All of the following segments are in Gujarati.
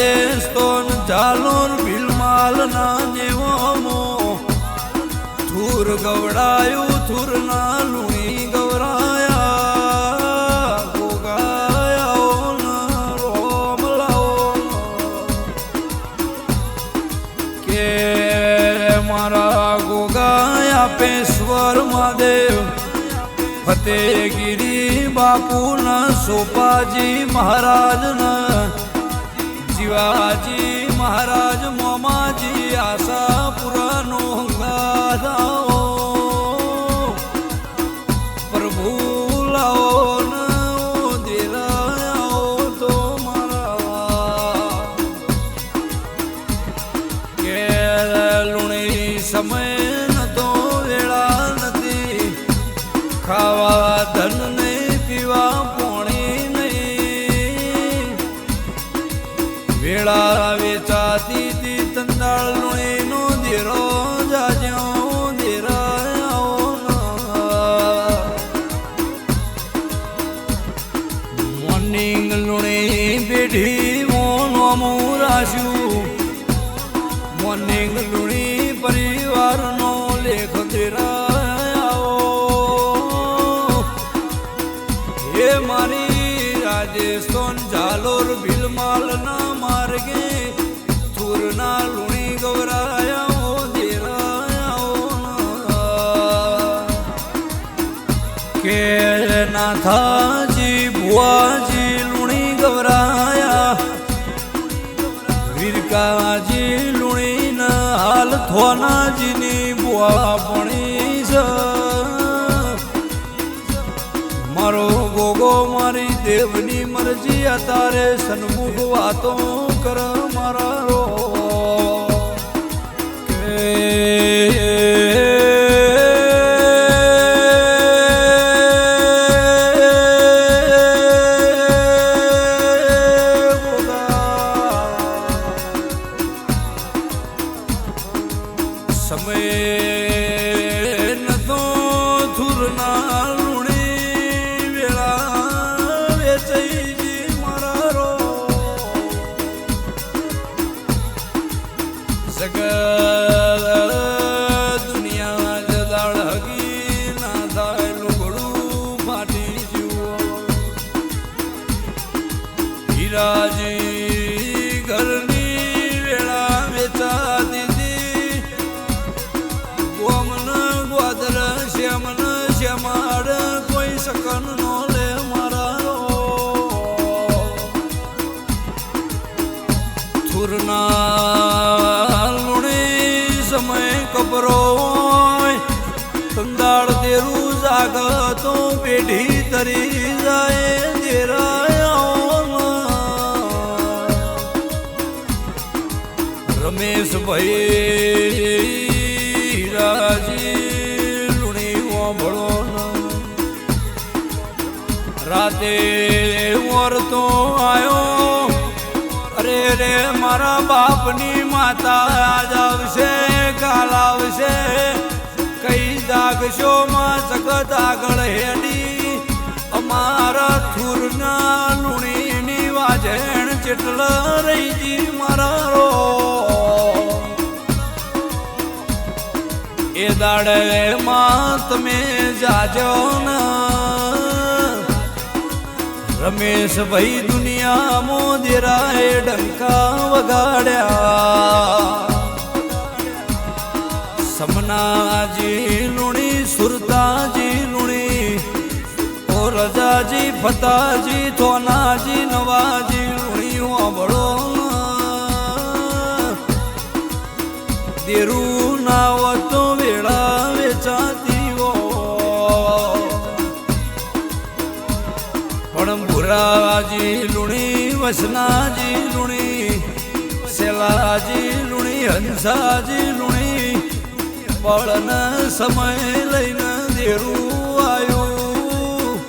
રાજસ્થાન ઝાલોર ભીલમાલ ના નેવમો થુર ગવડાયું થુર ના લુણી ગવરાયા ગોગાયા રોમ લાવો કે મારા ગોગાયા પેશ્વર મહાદેવ ફતેગીરી બાપુ ના સોપાજી મહારાજ ના શિવાજી મહારાજ મોમાજી આશાપુરા નો હંગાથાઓ પ્રભુ લાવો ને દેરાયો તો મારા કે લુણી સમય નતો વેળા નથી ખાવા ધન નહીં પીવા પોણી નહીં વેળા વેચાતી તી તંદાળ લુણી નો દેરો જાજો દેરાયો મોર્નિંગ લુણી બેઠી મોનો મુરાશું મોર્નિંગ લુણી પરિવાર નો લેખ દેરાયો એ મારી રાજસ્થાન ઝાલોર ભીલમાલ ના માર્ગે થુર ના લુણી ગવરાયા દેરાયા કે નાથાજી ભુવાજી લુણી ગવરાયા વીરકાજી લુણી ના હાલ થોનાજી ની બુઆ પણી છે મારો ગોગો મારી દેવની મરજી અતારે સન્મુખ વાતો કર મારા રો સમય નતો થુરના દુનિયા જદાળ હગી ના થાય લુગડું ફાટી જુઓ હીરાજી ઘરની વેળા વેચા દીધી ગોમન ગોદર શ્યામન શ્યામાડ કોઈ શકન નો લે મારા થુરના સમય કબરો તંદાળ દેરું જાગતો પેઢી તરી જાય દેરાયા રમેશ ભાઈ રાજી લુણી ઓભળો રાતે વરતો આયો અરે રે મારા બાપની માતા આજ આવશે કાલ આવશે કઈ દાગશો માં જગત આગળ હેડી અમારા થુરના લુણીની વાજણ ચેટલ રહી મારા રો એ દાડે માં તમે જાજો ના રમેશ ભાઈ દુનિયા મોદેરાએ ડંકા વગાડ્યા સમનાજી લુણી સુરતાજી લુણી ઓ રજાજી ફતાજી થોનાજી નવાજી લુણી વાબળો દેરું નાવ તો વેળા વેચાતી પણ ભુરાજી લુણી વસનાજી લુણી સેલાજી લુણી હંસાજી લુણી બળન સમય લઈને દેરું આવ્યું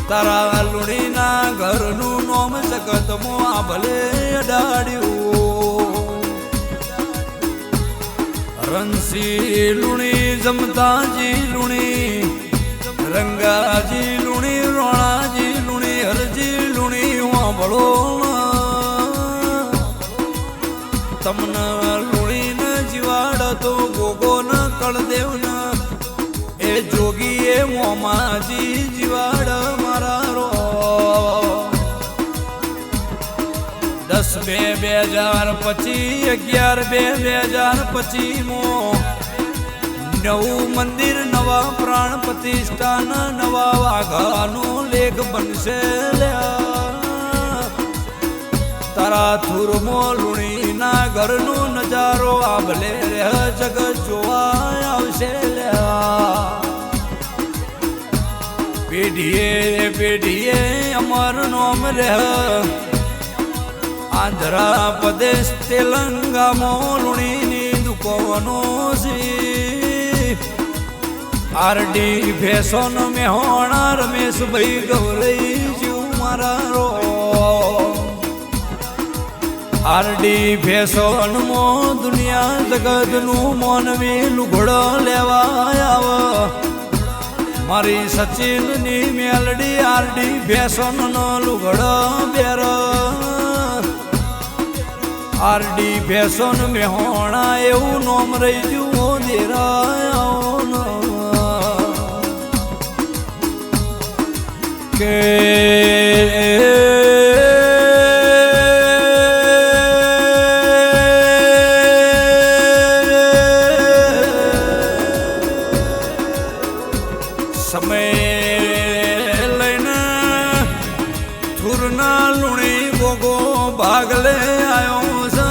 તારા લુણીના ઘરનું નોમ જગતમાં આ ભલે અડાડ્યું રણસી લુણી જમતાજી લુણી રંગાજી લુણી રોણાજી લુણી હરજી લુણી વાંભળો તમને લુણીને જીવાડ તો ગોગોન કળદેવન એ જોગી એ મોમાજી જીવાડ મારા રો 10/2/2025 નવું મંદિર નવા પ્રાણ પ્રતિષ્ઠાન નવા વાઘાનો લેખ બનશે તારા થુરમો લુણીના ઘરનો નજારો આભલે જગત જોવા આવશે પેઢીએ પેઢીએ અમર નોમ આંધ્રા પ્રદેશ તેલંગામાં લુણીની દુકાનો છે આરડી ફેશન મેહોણા રમેશભાઈ ગૌરઈ જીવ મારા રો આરડી ફેશનમાં દુનિયા જગતનું મોનવી લુગડો લેવા આવ મારી સચિનની મેલડી આરડી ફેશનનો લુગડો બેર આરડી ફેશન મેહોણા એવું નોમ રહી જુઓ દેરાયા કે સમય લઈને થુરના લુણી ગોગો ભાગ લે આવ્યો છે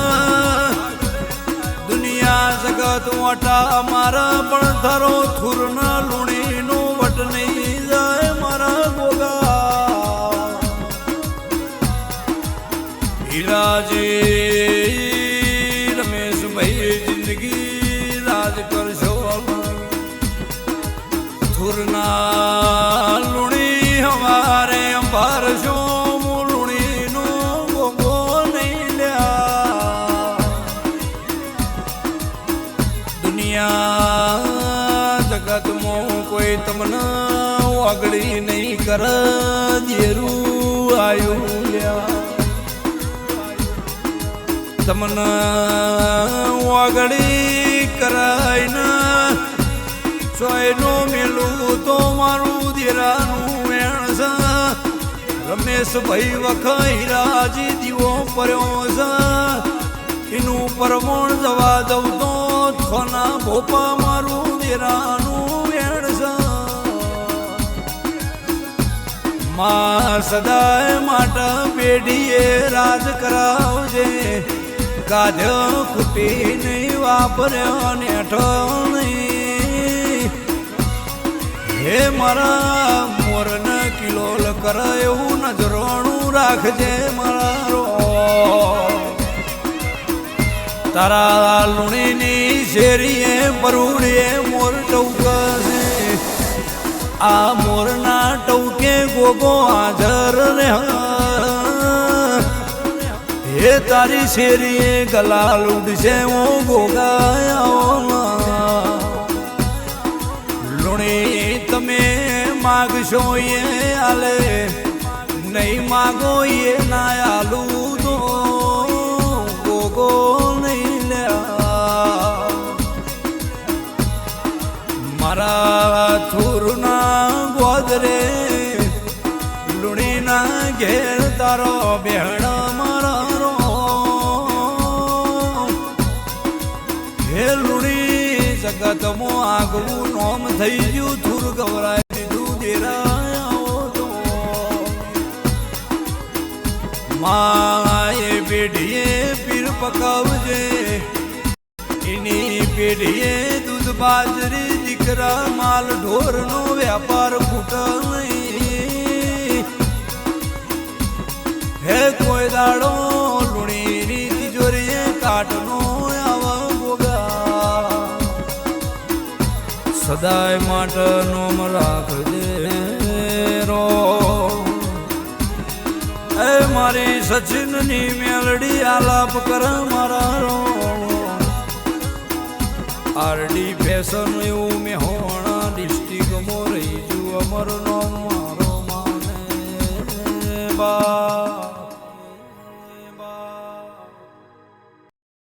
દુનિયા જગત મોટા મારા પણ ધરો થુરના લુણીનો વટ નહીં જાય મારા ગોગા હીરાજી રમેશભાઈ જિંદગી રાજ કરશો થુરના લુણી હવારે અંબારશો લુણીનો ગોગો નહીં લ્યા દુનિયા જગતમાં કોઈ તમને વાગડી નહીં કર દેરું આયું લ્યા તમને વાગડી કરાય સોયનો મેલું તો મારું દેરાનું વેણ છે રમેશભાઈ વખાઈ રાજી દીવો પડ્યો છે એનું પરમણ જવા દઉં તો થોના ભોપા મારું દેરાનું વેણ છે માં સદાય માટે પેઢીએ રાજ કરાવજે ગાધ્ય ખૂટી નહીં વાપર્યો નેઠો નહીં હે મારા મોરન કિલોલ કર એવું નજરોણું રાખજે મારો તારા લુણીની શેરીએ પરુડીએ મોર ટૌકશે આ મોરના ટૌકે ગોગો હાજર રે હે તારી શેરીએ ગલાલ ઉડશે ઓ ગોગા લુણી તમે માગશો એ આલે નહીં માગો એ ના આલું તો ગોગો નહીં લ્યા મારા થુરના ગોદરે લુણીના ઘેર તારો બેહણ મારા હે લુણી જગતમાં આગવું નોમ થઈ ગયું થુર ગવરાય દીધું દેરાયો તો માએ પેઢીએ પીર પકાવજે એની પેઢીએ દૂધ બાજરી દીકરા માલ ઢોરનો વ્યાપાર ફૂટ નહીં હે કોઈ દાડો લુણીની તિજોરીએ કાટનો સદાય માટે નોમ રાખજે રો એ મારી સચિનની મેલડી આલાપ કર મારા રો આરડી ફેશન એવું મેં હોણા ડિસ્ટ્રિક્ટમાં રહી છું અમરનો